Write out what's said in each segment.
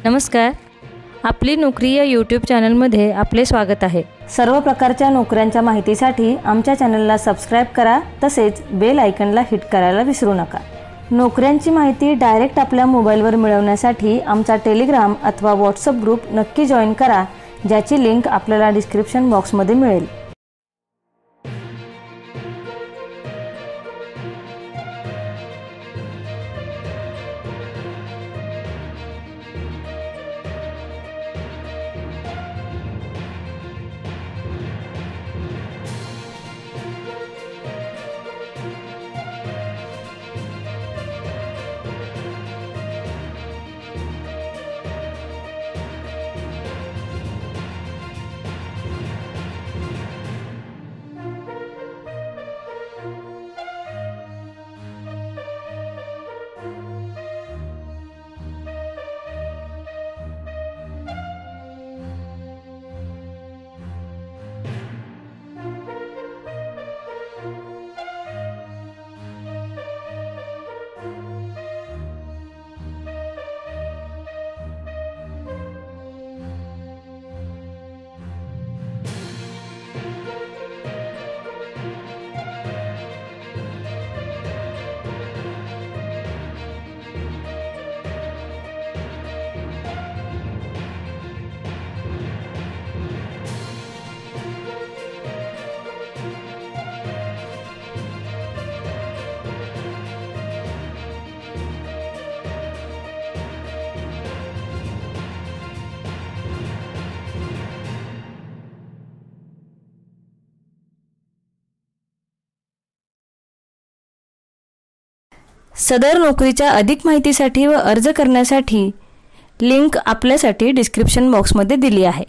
नमस्कार, आपली नोकरी या यूट्यूब चॅनलमध्ये आपले स्वागत आहे। सर्व प्रकारच्या नोकऱ्यांच्या माहितीसाठी आमच्या चॅनलला सबस्क्राइब करा, तसेच बेल आयकॉनला हिट करायला विसरू नका। नोकऱ्यांची माहिती डायरेक्ट आपल्या मोबाईलवर मिळवण्यासाठी आमचा टेलिग्राम अथवा व्हॉट्सअप ग्रुप नक्की जॉइन करा, ज्याची लिंक आपल्याला डिस्क्रिप्शन बॉक्समध्ये मिळेल। सदर नोकरीच्या अधिक माहितीसाठी व अर्ज करण्यासाठी लिंक आपल्यासाठी डिस्क्रिप्शन बॉक्समध्ये दिली आहे।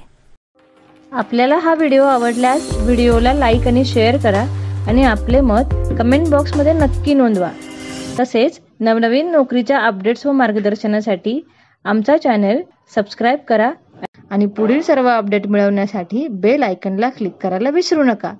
आपल्याला हा व्हिडिओ आवडल्यास व्हिडिओला लाईक आणि शेअर करा आणि आपले मत कमेंट बॉक्समध्ये नक्की नोंदवा। तसेच नवनवीन नोकरीच्या अपडेट्स व मार्गदर्शनासाठी आमचा चॅनल सबस्क्राइब करा आणि पुढील सर्व अपडेट मिळवण्यासाठी बेल आयकॉनला क्लिक करायला विसरू नका।